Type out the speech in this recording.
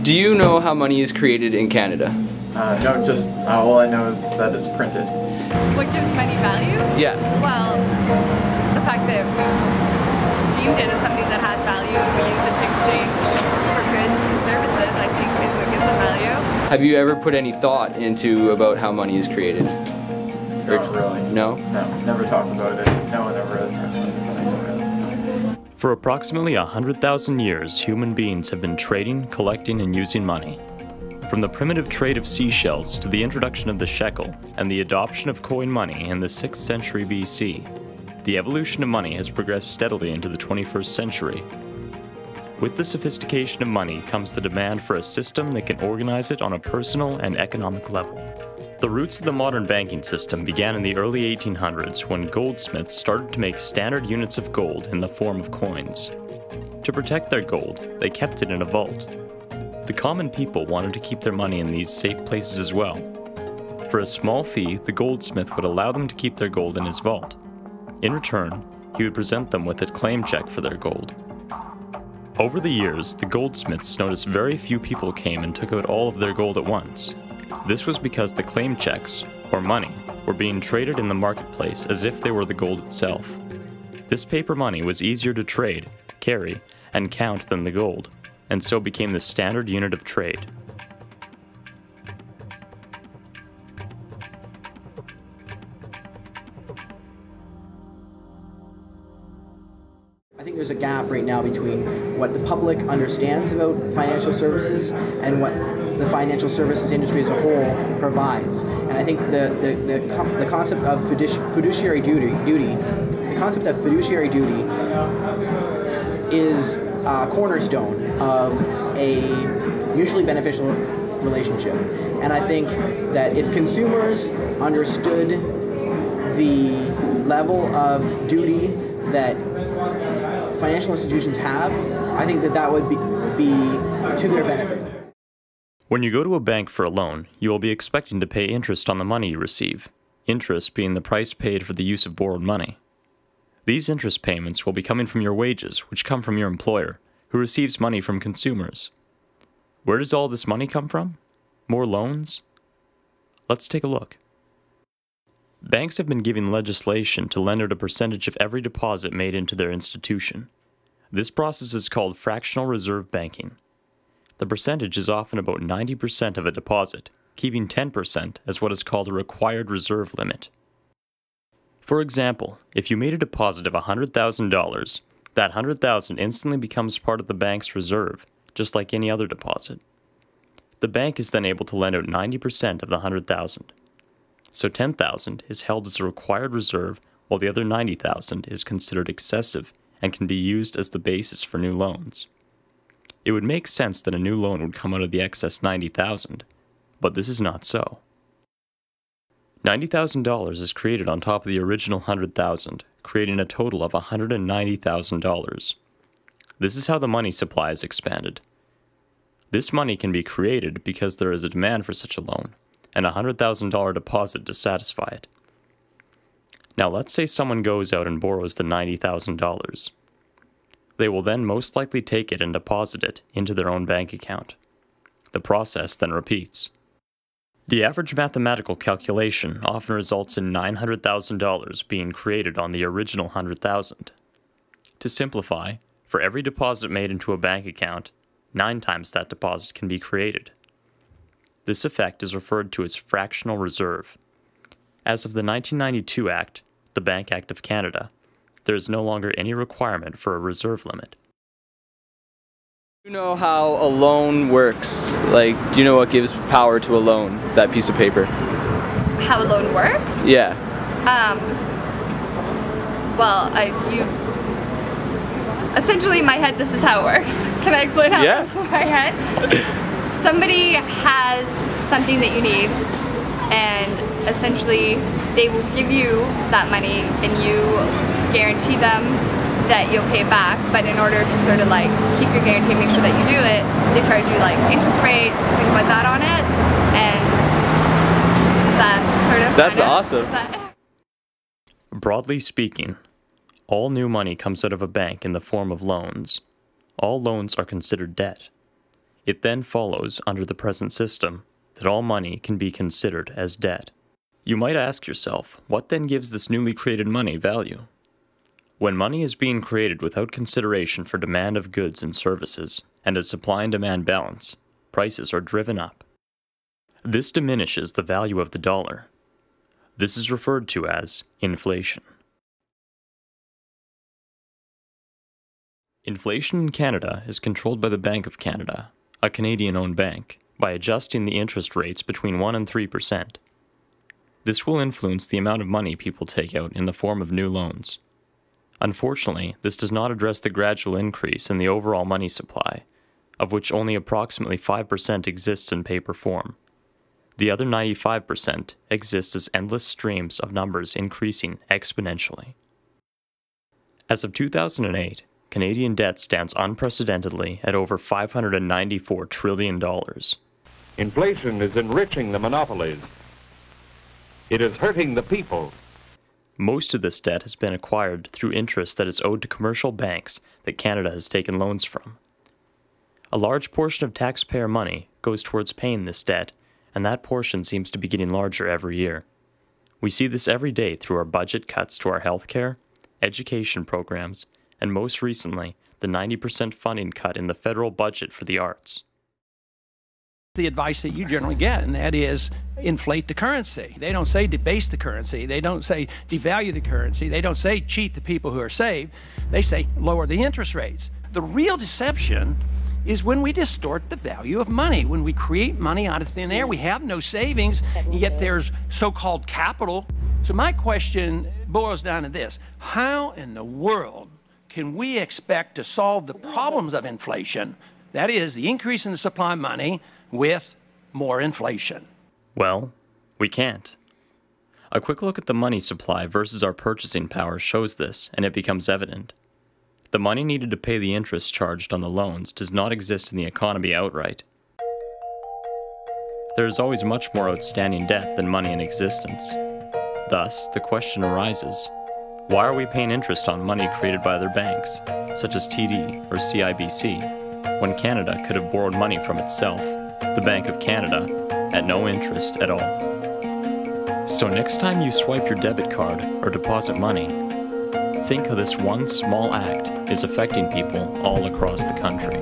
Do you know how money is created in Canada? No, just all I know is that it's printed. What gives money value? Yeah. Well, the fact that we deemed it as something that has value and we use it to exchange for goods and services, I think is what gives it value. Have you ever put any thought into about how money is created? Not really. No? No, never talked about it. No one ever has mentioned this thing about it. For approximately 100,000 years, human beings have been trading, collecting, and using money. From the primitive trade of seashells to the introduction of the shekel and the adoption of coin money in the 6th century BC, the evolution of money has progressed steadily into the 21st century. With the sophistication of money comes the demand for a system that can organize it on a personal and economic level. The roots of the modern banking system began in the early 1800s when goldsmiths started to make standard units of gold in the form of coins. To protect their gold, they kept it in a vault. The common people wanted to keep their money in these safe places as well. For a small fee, the goldsmith would allow them to keep their gold in his vault. In return, he would present them with a claim check for their gold. Over the years, the goldsmiths noticed very few people came and took out all of their gold at once. This was because the claim checks, or money, were being traded in the marketplace as if they were the gold itself. This paper money was easier to trade, carry, and count than the gold, and so became the standard unit of trade. I think there's a gap right now between what the public understands about financial services and what the financial services industry as a whole provides. And I think the concept of fiduciary duty is a cornerstone of a mutually beneficial relationship. And I think that if consumers understood the level of duty that financial institutions have, I think that would be to their benefit. When you go to a bank for a loan, you will be expecting to pay interest on the money you receive, interest being the price paid for the use of borrowed money. These interest payments will be coming from your wages, which come from your employer, who receives money from consumers. Where does all this money come from? More loans? Let's take a look. Banks have been giving legislation to lend out a percentage of every deposit made into their institution. This process is called fractional reserve banking. The percentage is often about 90% of a deposit, keeping 10% as what is called a required reserve limit. For example, if you made a deposit of $100,000, that $100,000 instantly becomes part of the bank's reserve, just like any other deposit. The bank is then able to lend out 90% of the $100,000. So $10,000 is held as a required reserve, while the other $90,000 is considered excessive and can be used as the basis for new loans. It would make sense that a new loan would come out of the excess $90,000, but this is not so. $90,000 is created on top of the original $100,000, creating a total of $190,000. This is how the money supply is expanded. This money can be created because there is a demand for such a loan, and a $100,000 deposit to satisfy it. Now let's say someone goes out and borrows the $90,000. They will then most likely take it and deposit it into their own bank account. The process then repeats. The average mathematical calculation often results in $900,000 being created on the original $100,000. To simplify, for every deposit made into a bank account, 9 times that deposit can be created. This effect is referred to as fractional reserve. As of the 1992 Act, the Bank Act of Canada, there is no longer any requirement for a reserve limit. Do you know how a loan works? Like, do you know what gives power to a loan, that piece of paper? How a loan works? Yeah. Well, essentially in my head this is how it works. Can I explain how it works in my head? Somebody has something that you need, and essentially they will give you that money and you guarantee them that you'll pay it back, but in order to sort of like keep your guarantee and make sure that you do it, they charge you like interest rates, things like that on it, and that sort of... That's awesome. Broadly speaking, all new money comes out of a bank in the form of loans. All loans are considered debt. It then follows, under the present system, that all money can be considered as debt. You might ask yourself, what then gives this newly created money value? When money is being created without consideration for demand of goods and services, and a supply and demand balance, prices are driven up. This diminishes the value of the dollar. This is referred to as inflation. Inflation in Canada is controlled by the Bank of Canada, a Canadian-owned bank, by adjusting the interest rates between 1% and 3%. This will influence the amount of money people take out in the form of new loans. Unfortunately, this does not address the gradual increase in the overall money supply, of which only approximately 5% exists in paper form. The other 95% exists as endless streams of numbers increasing exponentially. As of 2008, Canadian debt stands unprecedentedly at over $594 trillion. Inflation is enriching the monopolies. It is hurting the people. Most of this debt has been acquired through interest that is owed to commercial banks that Canada has taken loans from. A large portion of taxpayer money goes towards paying this debt, and that portion seems to be getting larger every year. We see this every day through our budget cuts to our healthcare, education programs, and most recently, the 90% funding cut in the federal budget for the arts. The advice that you generally get, and that is inflate the currency. They don't say debase the currency. They don't say devalue the currency. They don't say cheat the people who are saved. They say lower the interest rates. The real deception is when we distort the value of money, when we create money out of thin air. We have no savings, and yet there's so-called capital. So my question boils down to this: how in the world can we expect to solve the problems of inflation, that is, the increase in the supply of money, with more inflation? Well, we can't. A quick look at the money supply versus our purchasing power shows this, and it becomes evident. The money needed to pay the interest charged on the loans does not exist in the economy outright. There is always much more outstanding debt than money in existence. Thus, the question arises, why are we paying interest on money created by other banks, such as TD or CIBC, when Canada could have borrowed money from itself, the Bank of Canada, at no interest at all? So next time you swipe your debit card or deposit money, think how this one small act is affecting people all across the country.